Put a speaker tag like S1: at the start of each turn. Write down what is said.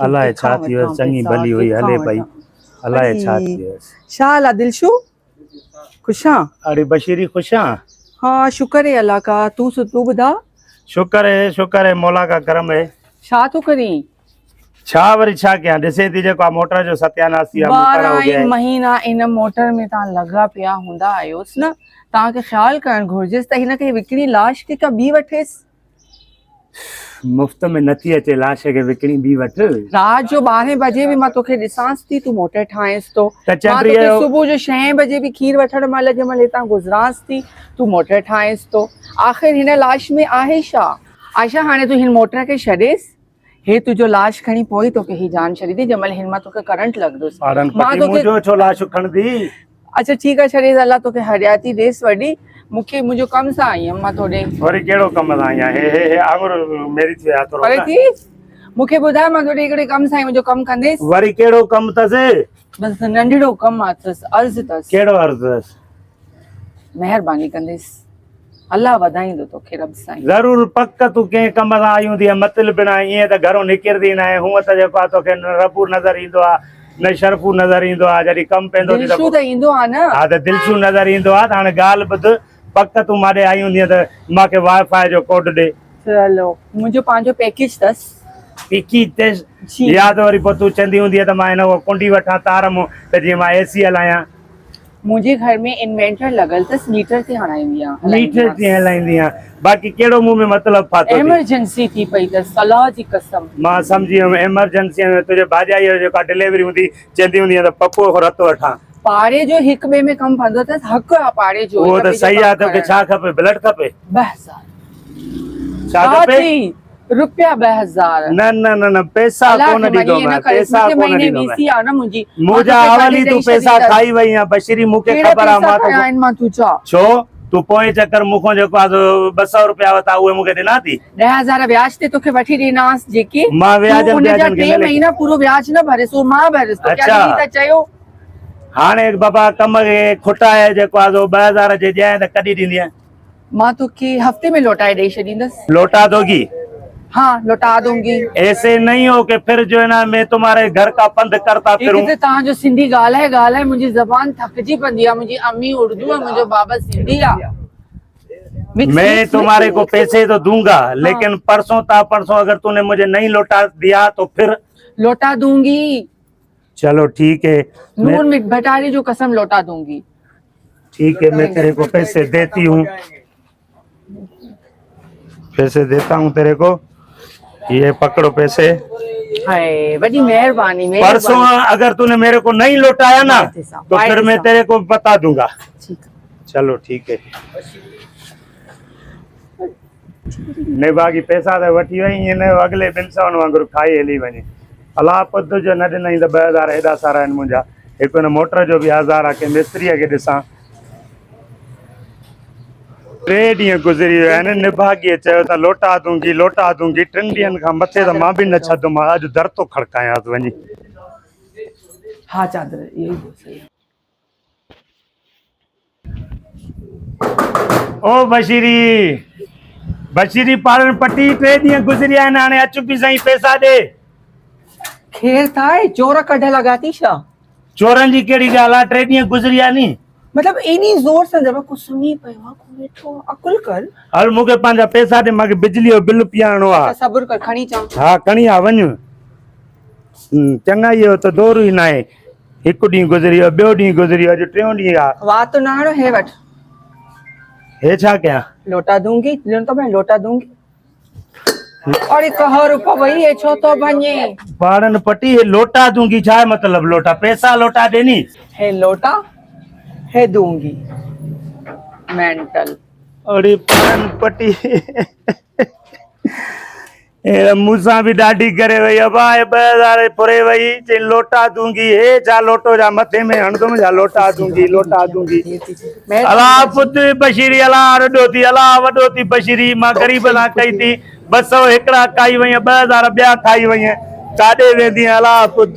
S1: अलाए छा थी वियसि, चङी भली हुई हले पई, अलाए छा थी वियसि।
S2: छा हाल आहे दिलशू? खुश आं?
S1: अरे बशीरी खुश आं?
S2: हाँ शुक्र है अल्लाह का। तू बुधा?
S1: शुक्र है मौला का करम है।
S2: छा तू करी?
S1: छा वरी छा कयां, ॾिसे थी जेको मोटर जो सत्यानाश थी वियो आहे, मुकर हो
S2: 12
S1: गया है।
S2: महीना इन मोटर में तव्हां लॻा पिया हूंदा आहियोसि न, तव्हांखे ख़्यालु करणु घुरिजेसि त हिनखे विकिणी लाश खे का ॿी वठेसि।
S1: मुफ्त में नथी अचे लाश खे विकिणी ॿी वठ।
S2: रात जो 12 बजे भी मां तोखे ॾिसांसि थी तूं मोटर ठाहेसि तो,
S1: त
S2: मां
S1: चंड्री
S2: तोखे
S1: जो
S2: सुबुह जो 6 बजे भी खीर वठण महिल जंहिं महिल हितां गुज़रांसि थी तूं मोटर ठाहेसि तो। आख़िर हिन लाश में आहे छा? आयशा हाणे तूं हिन मोटर खे छॾेसि, हे तुंहिंजो लाश खणी पोइ तोखे ही जान छॾींदी जंहिं महिल हिन मां तोखे करंट लॻंदुसि। मां तोखे
S1: छो लाश खणंदी?
S2: अच्छा ठीकु आहे छॾेसि, अलाह तोखे हरियाती ॾेसि वॾी। मूंखे मुंहिंजो कमु सां आई हुयमि मां थोरे।
S1: वरी कहिड़ो कम सां आई आहीं? हे आंगुर मेरी थी विया थोरो
S2: अरे थी मूंखे ॿुधाए, मां थोरे हिकिड़े कमु सां आई, मुंहिंजो कमु कंदेसि।
S1: वरी कहिड़ो कमु अथसि?
S2: बसि नंढिड़ो कमु अथसि, अर्ज़ु अथसि।
S1: कहिड़ो अर्ज़ु अथसि?
S2: महिरबानी कंदेसि, अल्लाह वधाईंदो तोखे रब साईं।
S1: ज़रूर पक तूं कंहिं कम सां आई हूंदी मतिलब बिना, ईअं त घरों निकिरंदी न आहे। हूअं त जेको आहे तोखे न रबू नज़र ईंदो आहे न शरफू नज़र ईंदो आहे, जॾहिं कमु पवंदो
S2: दिलशू त ईंदो आहे न।
S1: हा त दिलशू नज़र ईंदो आहे। त हाणे ॻाल्हि ॿुध, पक तूं माॾे आई हूंदी त मूंखे वाईफाई जो कोड ॾे।
S2: चलो मुंहिंजो पंहिंजो पैकेज अथसि।
S1: पैकेज अथसि या त वरी पोइ तूं चवंदी हूंदी त मां हिन उहो कुंडी वठां तार मूं त जीअं मां AC हलायां।
S2: मुंहिंजे घर में इन्वेंटर लॻल अथसि, मीटर ते हणाईंदी आहियां।
S1: मीटर ते हलाईंदी आहियां, बाक़ी कहिड़ो मूं में मतिलबु फाथो थी?
S2: एमरजेंसी थी पई अथसि, अल्लाह जी कसम।
S1: मां सम्झी वियुमि एमरजेंसी में तुंहिंजे भाॼाईअ जो जेका डिलीवरी हूंदी चवंदी हूंदी त पप्पू खां रतो वठां।
S2: पाड़े जो हिक ॿिए में कमु पवंदो अथसि, हक़ आहे पाड़े जो।
S1: उहो त सही आहे, तोखे छा खपे? ब्लड खपे?
S2: 2000
S1: छा खपे?
S2: रुपया 2000।
S1: न न न न पैसा कोन ॾींदो मैं, पैसा कोन ॾींदो मैं। मुंहिंजा हवाली तूं पैसा खाई वई आहे बशीरी, मूंखे ख़बर आहे। मां
S2: तूं छा
S1: छो तूं पोएं चक्कर मूंखां जेको आहे 200 रुपया वरिता उहे मूंखे ॾिना थी?
S2: 10,000 ब्याज ते तोखे वठी ॾिनासि जेके
S1: मां ब्याज
S2: उनजा 3 महीना पूरो ब्याज न भरिस, मां भरिस। तो क्या ॾिनी त चयो?
S1: हाणे बाबा कम खे खुटाए जेको आहे 2000 जे ॾियां त कॾहिं ॾींदीअं?
S2: मां तोखे हफ़्ते में लौटाए ॾेई छॾींदसि।
S1: लौटा दोगी?
S2: हाँ लौटा दूंगी।
S1: ऐसे नहीं हो कि फिर जो है ना मैं तुम्हारे घर का बंद करता फिरूं।
S2: तव्हां जो सिंधी ॻाल्हाए मुंहिंजी ज़बान थकिजी पवंदी आहे। मुंहिंजी अम्मी उर्दू आहे, मुंहिंजो बाबा सिंधी आहे।
S1: मैं तुम्हारे को पैसे तो दूंगा, लेकिन परसों अगर तूने मुझे नहीं लौटा दिया तो फिर?
S2: लौटा दूंगी।
S1: चलो ठीक है,
S2: नून मिर्च भटारे जो कसम लौटा दूंगी।
S1: ठीक है, मैं तेरे को पैसे देती हूँ, पैसे देता हूँ तेरे को। ये पकड़ो पैसे।
S2: हाय बड़ी मेहरबानी।
S1: परसों अगर तूने मेरे को नहीं लौटाया ना तो फिर मैं तेरे को बता दूंगा। चलो ठीक है। ने बाकी पैसा तो वठी वही ने अगले दिन से वांगुरु खाई हली वञे। अलाह पुत जो न ॾिनई त 2000 हेॾा सारा आहिनि मुंहिंजा। हिकु हिन मोटर जो बि 1000 आहे, कंहिं मिस्त्रीअ खे ॾिसां। 3 ॾींहं गुज़री विया आहिनि, निभागीअ चयो त लौटा दूंगी लौटा दूंगी। 3 ॾींहंनि खां मथे त मां बि न छॾंदो, मां अॼु दर थो खड़कायांसि वञी।
S2: हा चादर इहो ई सही।
S1: ओ बशीरी पालन पट्टी 3 ॾींहं गुज़री विया आहिनि, हाणे अच बि सही पैसा ॾे।
S2: खेर थाए चोर कढ लॻाती छा?
S1: चोरनि जी कहिड़ी ॻाल्हि आहे? 3 ॾींहं गुज़री विया नी। मतलब
S2: एनी जोर सां जब कुछ सुनी पियो आहे, को वेठो अकुल कर।
S1: हल मूंखे पंहिंजा पैसा ॾे, मूंखे बिजली जो बिल पियारणो आहे।
S2: सब्र कर, खणी चा।
S1: हा खणी आ वञ। चङा इहो त दौर ई न आहे। हिकु ॾींहुं गुज़री वियो, ॿियो ॾींहुं गुज़री वियो, अॼु 3 ॾींहुं आहे।
S2: वात न हणो, हे वठ।
S1: हे छा कयां? लौटा
S2: दूंगी, तो मैं लौटा दूंगी। अरे कहर पवई है छो तो बने
S1: पाड़न पट्टी। हे लौटा दूंगी छा मतलब? लौटा पैसा लौटा देनी
S2: है, लौटा है दूंगी मेंटल।
S1: अरे पाड़न पट्टी मूसा भी डाडी करे वही। अब 2000 पुरे वही चे लौटा दूंगी। हे जा लोटो जा मथे में हणदुम जा लौटा दूंगी लौटा दूंगी। अल्लाह पुत बशीरी, अल्लाह वडोती, अल्लाह वडोती बशीरी। मां गरीब ला कई थी 200 हिकड़ा खाई वई, 2000 ॿिया खाई वई, काॾे वेंदी अल्लाह पुत।